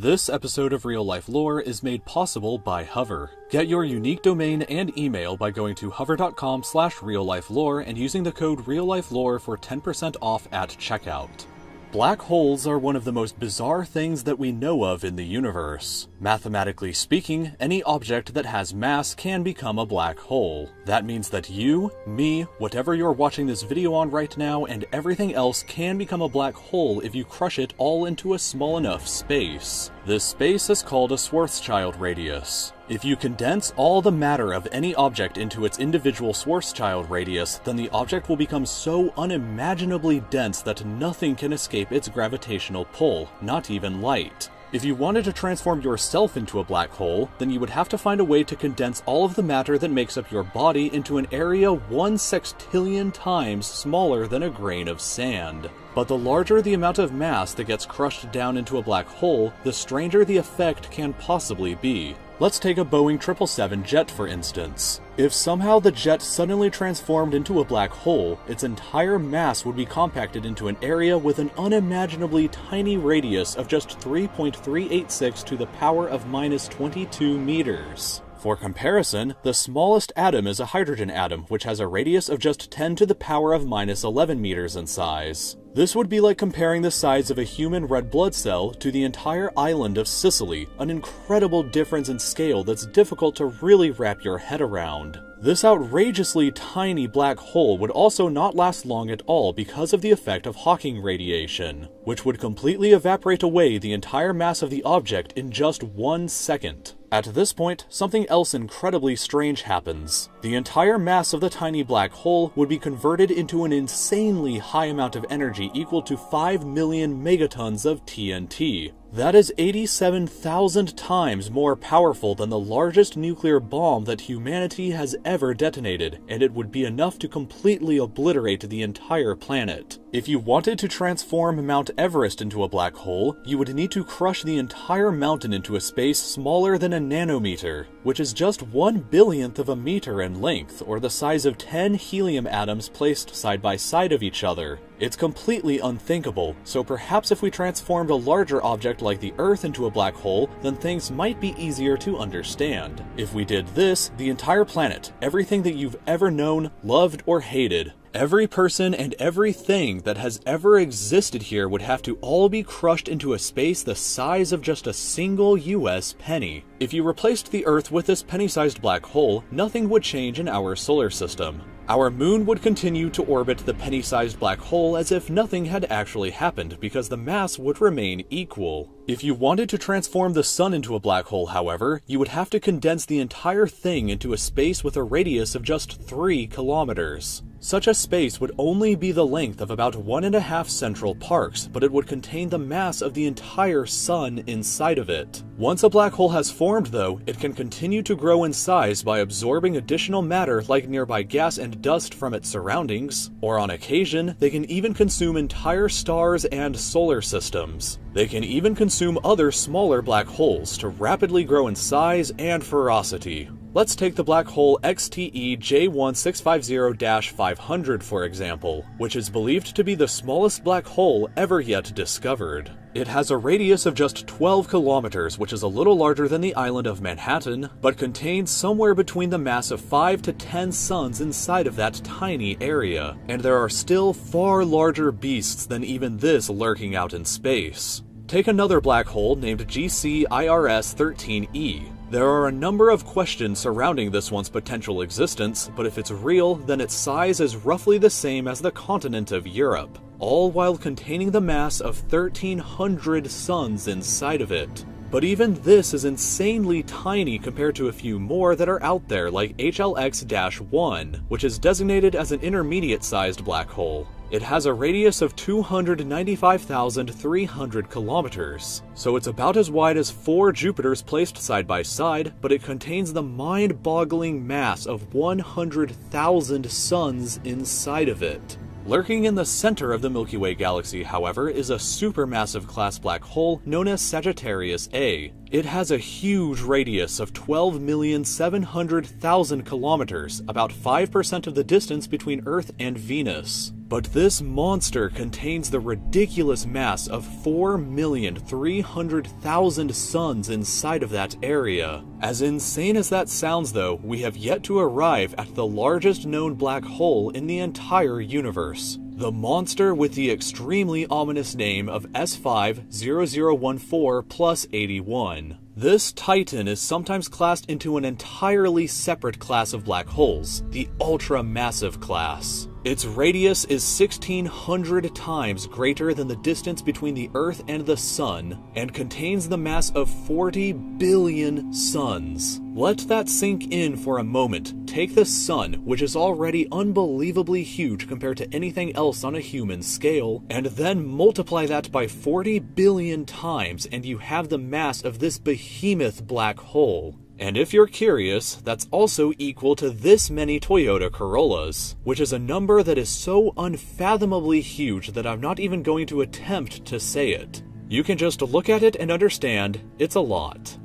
This episode of Real Life Lore is made possible by Hover. Get your unique domain and email by going to hover.com/reallifelore and using the code RealLifeLore for 10% off at checkout. Black holes are one of the most bizarre things that we know of in the universe. Mathematically speaking, any object that has mass can become a black hole. That means that you, me, whatever you're watching this video on right now, and everything else can become a black hole if you crush it all into a small enough space. This space is called a Schwarzschild radius. If you condense all the matter of any object into its individual Schwarzschild radius, then the object will become so unimaginably dense that nothing can escape its gravitational pull, not even light. If you wanted to transform yourself into a black hole, then you would have to find a way to condense all of the matter that makes up your body into an area 1/60,000,000 times smaller than a grain of sand. But the larger the amount of mass that gets crushed down into a black hole, the stranger the effect can possibly be. Let's take a Boeing 777 jet for instance. If somehow the jet suddenly transformed into a black hole, its entire mass would be compacted into an area with an unimaginably tiny radius of just 3.386 to the power of minus 22 meters. For comparison, the smallest atom is a hydrogen atom, which has a radius of just 10 to the power of minus 11 meters in size. This would be like comparing the size of a human red blood cell to the entire island of Sicily, an incredible difference in scale that's difficult to really wrap your head around. This outrageously tiny black hole would also not last long at all because of the effect of Hawking radiation, which would completely evaporate away the entire mass of the object in just 1 second. At this point, something else incredibly strange happens. The entire mass of the tiny black hole would be converted into an insanely high amount of energy equal to 5 million megatons of TNT. That is 87,000 times more powerful than the largest nuclear bomb that humanity has ever detonated, and it would be enough to completely obliterate the entire planet. If you wanted to transform Mount Everest into a black hole, you would need to crush the entire mountain into a space smaller than a nanometer, which is just 1/1000,000th of a meter in length, or the size of 10 helium atoms placed side by side of each other. It's completely unthinkable, so perhaps if we transformed a larger object like the Earth into a black hole, then things might be easier to understand. If we did this, the entire planet, everything that you've ever known, loved, or hated, every person and everything that has ever existed here would have to all be crushed into a space the size of just a single US penny. If you replaced the Earth with this penny-sized black hole, nothing would change in our solar system. Our moon would continue to orbit the penny-sized black hole as if nothing had actually happened because the mass would remain equal. If you wanted to transform the sun into a black hole, however, you would have to condense the entire thing into a space with a radius of just 3 kilometers. Such a space would only be the length of about 1.5 Central Parks, but it would contain the mass of the entire sun inside of it. Once a black hole has formed, though, it can continue to grow in size by absorbing additional matter like nearby gas and dust from its surroundings, or on occasion, they can even consume entire stars and solar systems. They can even consume other smaller black holes to rapidly grow in size and ferocity. Let's take the black hole XTE J1650-500 for example, which is believed to be the smallest black hole ever yet discovered. It has a radius of just 12 kilometers, which is a little larger than the island of Manhattan, but contains somewhere between the mass of 5 to 10 suns inside of that tiny area. And there are still far larger beasts than even this lurking out in space. Take another black hole named GCIRS-13e. There are a number of questions surrounding this one's potential existence, but if it's real, then its size is roughly the same as the continent of Europe, all while containing the mass of 1,300 suns inside of it. But even this is insanely tiny compared to a few more that are out there, like HLX-1, which is designated as an intermediate-sized black hole. It has a radius of 295,300 kilometers, so it's about as wide as 4 Jupiters placed side by side, but it contains the mind-boggling mass of 100,000 suns inside of it. Lurking in the center of the Milky Way galaxy, however, is a supermassive class black hole known as Sagittarius A. It has a huge radius of 12,700,000 kilometers, about 5% of the distance between Earth and Venus. But this monster contains the ridiculous mass of 4,300,000 suns inside of that area. As insane as that sounds though, we have yet to arrive at the largest known black hole in the entire universe. The monster with the extremely ominous name of S50014+81. This titan is sometimes classed into an entirely separate class of black holes, the ultra-massive class. Its radius is 1,600 times greater than the distance between the Earth and the Sun, and contains the mass of 40 billion suns. Let that sink in for a moment. Take the Sun, which is already unbelievably huge compared to anything else on a human scale, and then multiply that by 40 billion times, and you have the mass of this behemoth black hole. And if you're curious, that's also equal to this many Toyota Corollas, which is a number that is so unfathomably huge that I'm not even going to attempt to say it. You can just look at it and understand it's a lot.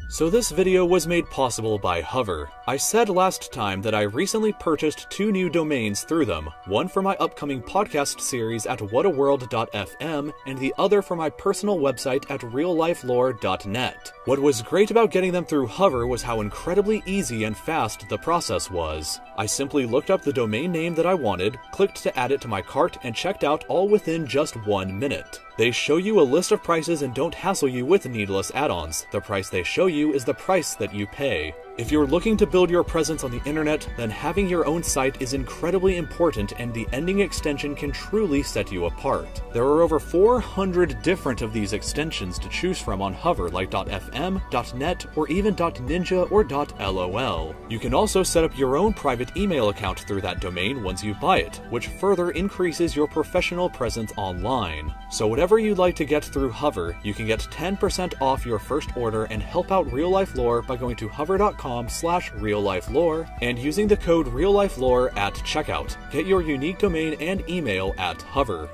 So this video was made possible by Hover. I said last time that I recently purchased 2 new domains through them, one for my upcoming podcast series at whataworld.fm, and the other for my personal website at reallifelore.net. What was great about getting them through Hover was how incredibly easy and fast the process was. I simply looked up the domain name that I wanted, clicked to add it to my cart, and checked out all within just 1 minute. They show you a list of prices and don't hassle you with needless add-ons. The price they show you is the price that you pay. If you're looking to build your presence on the internet, then having your own site is incredibly important, and the ending extension can truly set you apart. There are over 400 different of these extensions to choose from on Hover, like .fm, .net, or even .ninja or .lol. You can also set up your own private email account through that domain once you buy it, which further increases your professional presence online. So whatever you'd like to get through Hover, you can get 10% off your first order and help out Real Life Lore by going to hover.com/reallifelore and using the code reallifelore at checkout. Get your unique domain and email at Hover.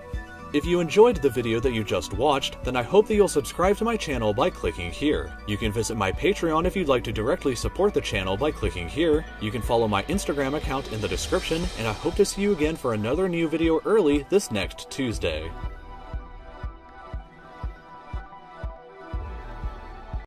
If you enjoyed the video that you just watched, then I hope that you'll subscribe to my channel by clicking here. You can visit my Patreon if you'd like to directly support the channel by clicking here. You can follow my Instagram account in the description, and I hope to see you again for another new video early this next Tuesday.